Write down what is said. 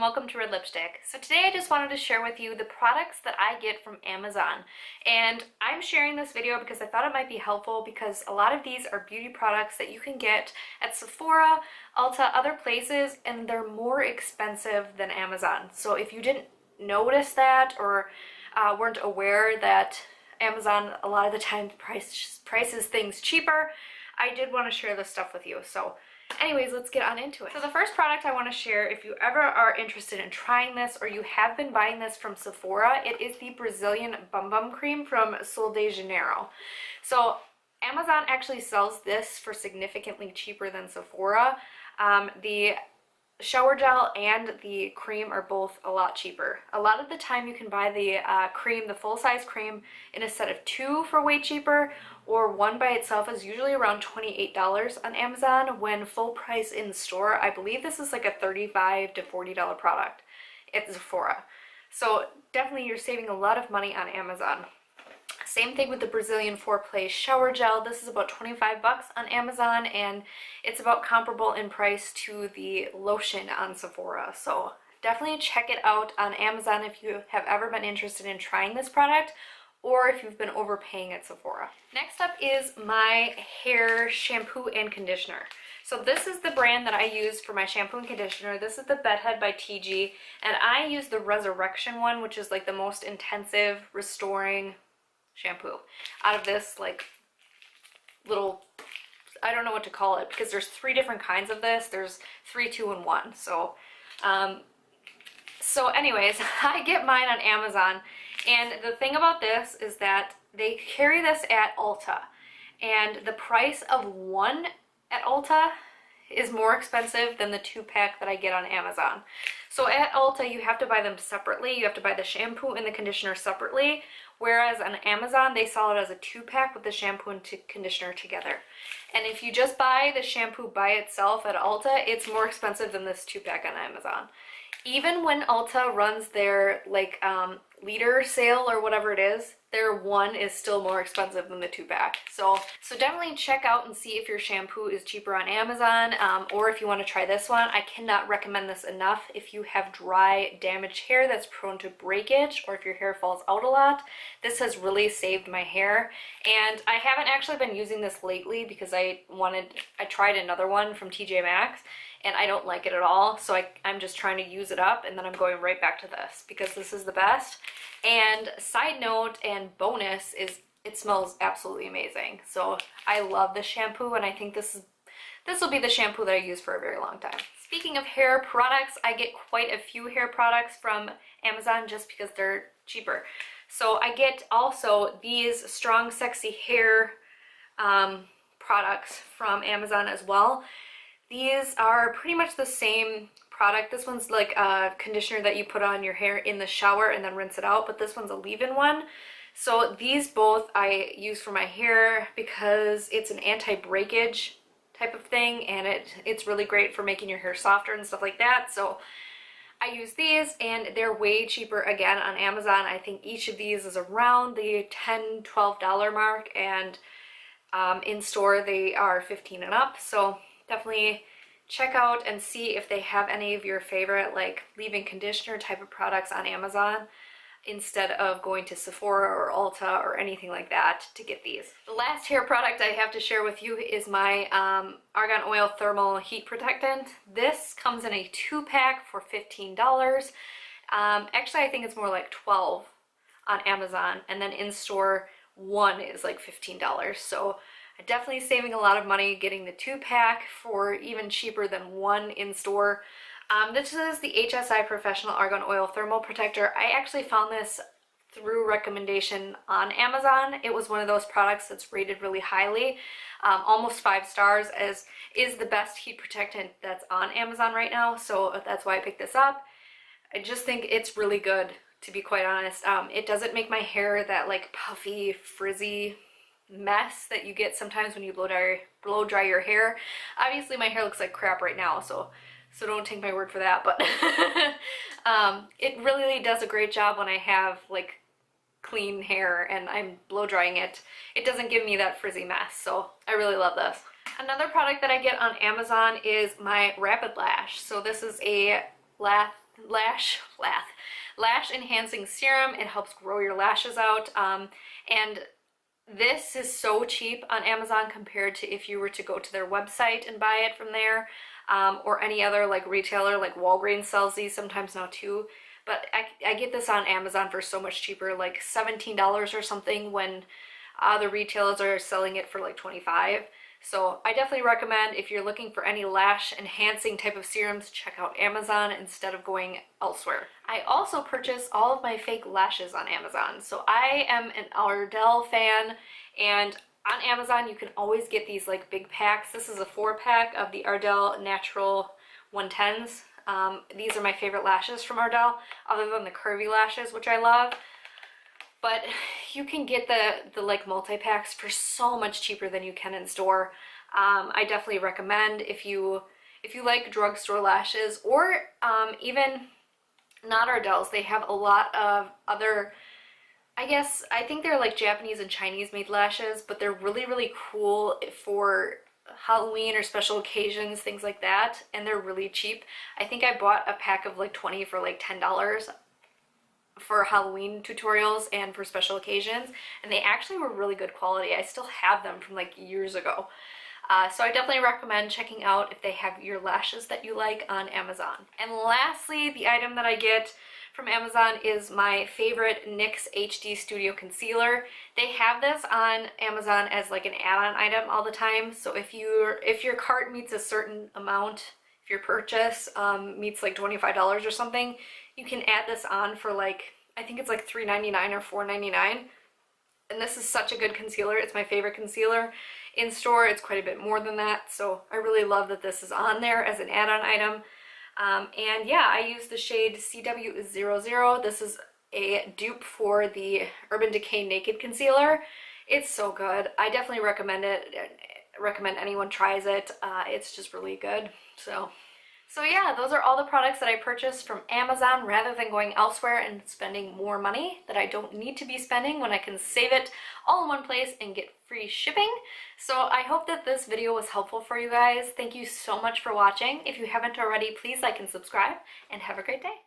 and welcome to Red Lipstick. So today I just wanted to share with you the products that I get from Amazon. And I'm sharing this video because I thought it might be helpful because a lot of these are beauty products that you can get at Sephora, Ulta, other places, and they're more expensive than Amazon. So if you didn't notice that or weren't aware that Amazon a lot of the time prices things cheaper, I did want to share this stuff with you. So anyways, let's get on into it. So the first product I want to share, if you ever are interested in trying this or you have been buying this from Sephora, it is the Brazilian Bum Bum Cream from Janiero. So Amazon actually sells this for significantly cheaper than Sephora. The shower gel and the cream are both a lot cheaper. A lot of the time you can buy the cream, the full-size cream, in a set of 2 for way cheaper, or one by itself is usually around $28 on Amazon when full price in store. I believe this is like a $35 to $40 product at Sephora. So definitely you're saving a lot of money on Amazon. Same thing with the Brazilian Foreplay shower gel. This is about 25 bucks on Amazon, and it's about comparable in price to the lotion on Sephora. So definitely check it out on Amazon if you have ever been interested in trying this product or if you've been overpaying at Sephora. Next up is my hair shampoo and conditioner. So this is the brand that I use for my shampoo and conditioner. This is the Bedhead by TG, and I use the Resurrection one, which is like the most intensive restoring shampoo out of this like little, I don't know what to call it because there's 3 different kinds of this. There's 3, 2, and 1. So anyways, I get mine on Amazon, and the thing about this is that they carry this at Ulta, and the price of one at Ulta is more expensive than the 2-pack that I get on Amazon. So at Ulta you have to buy them separately. You have to buy the shampoo and the conditioner separately, whereas on Amazon they sell it as a 2-pack with the shampoo and conditioner together. And if you just buy the shampoo by itself at Ulta, it's more expensive than this 2-pack on Amazon. Even when Ulta runs their like liter sale or whatever it is, their one is still more expensive than the 2-pack. So definitely check out and see if your shampoo is cheaper on Amazon, or if you want to try this one. I cannot recommend this enough if you have dry, damaged hair that's prone to breakage, or if your hair falls out a lot. This has really saved my hair, and I haven't actually been using this lately because I tried another one from TJ Maxx, and I don't like it at all, so I'm just trying to use it up, and then I'm going right back to this because this is the best. And side note and bonus is it smells absolutely amazing. So I love this shampoo, and I think this will be the shampoo that I use for a very long time. Speaking of hair products, I get quite a few hair products from Amazon just because they're cheaper. So I get also these Strong Sexy Hair products from Amazon as well. These are pretty much the same product. This one's like a conditioner that you put on your hair in the shower and then rinse it out, but this one's a leave-in one. So these both I use for my hair because it's an anti-breakage type of thing, and it's really great for making your hair softer and stuff like that. So I use these, and they're way cheaper again on Amazon. I think each of these is around the $10, $12 mark, and in store they are $15 and up. So definitely check out and see if they have any of your favorite like leave-in conditioner type of products on Amazon instead of going to Sephora or Ulta or anything like that to get these. The last hair product I have to share with you is my Argan Oil Thermal Heat Protectant. This comes in a 2-pack for $15. Actually I think it's more like $12 on Amazon, and then in store one is like $15. So definitely saving a lot of money getting the 2-pack for even cheaper than one in store. This is the HSI Professional Argan Oil Thermal Protector. I actually found this through recommendation on Amazon. It was one of those products that's rated really highly, almost 5 stars, as is the best heat protectant that's on Amazon right now. So that's why I picked this up. I just think it's really good, to be quite honest. It doesn't make my hair that like puffy, frizzy mess that you get sometimes when you blow dry your hair. Obviously my hair looks like crap right now, so don't take my word for that, but it really does a great job when I have like clean hair and I'm blow drying it. It doesn't give me that frizzy mess, so I really love this. Another product that I get on Amazon is my RapidLash. So this is a lash enhancing serum. It helps grow your lashes out, and this is so cheap on Amazon compared to if you were to go to their website and buy it from there, or any other like retailer. Like Walgreens sells these sometimes now too, but I get this on Amazon for so much cheaper, like $17 or something, when the retailers are selling it for like $25. So I definitely recommend, if you're looking for any lash enhancing type of serums, check out Amazon instead of going elsewhere. I also purchase all of my fake lashes on Amazon. So I am an Ardell fan, and on Amazon you can always get these like big packs. This is a 4-pack of the Ardell Natural 110s. These are my favorite lashes from Ardell, other than the curvy lashes, which I love. But you can get the like multi-packs for so much cheaper than you can in store. I definitely recommend, if you like drugstore lashes, or even not Ardell's, they have a lot of other, I think they're like Japanese and Chinese made lashes, but they're really, really cool for Halloween or special occasions, things like that, and they're really cheap. I think I bought a pack of like 20 for like $10 for Halloween tutorials and for special occasions, and they actually were really good quality. I still have them from like years ago. So I definitely recommend checking out if they have your lashes that you like on Amazon. And lastly, the item that I get from Amazon is my favorite NYX HD Studio Concealer. They have this on Amazon as like an add-on item all the time. So if your cart meets a certain amount, if your purchase meets like $25 or something, you can add this on for like, I think it's like $3.99 or $4.99. And this is such a good concealer. It's my favorite concealer. In store, it's quite a bit more than that. So I really love that this is on there as an add-on item. And yeah, I use the shade CW00. This is a dupe for the Urban Decay Naked Concealer. It's so good. I definitely recommend it. Recommend anyone tries it. It's just really good. So yeah, those are all the products that I purchased from Amazon, rather than going elsewhere and spending more money that I don't need to be spending, when I can save it all in one place and get free shipping. So I hope that this video was helpful for you guys. Thank you so much for watching. If you haven't already, please like and subscribe, and have a great day.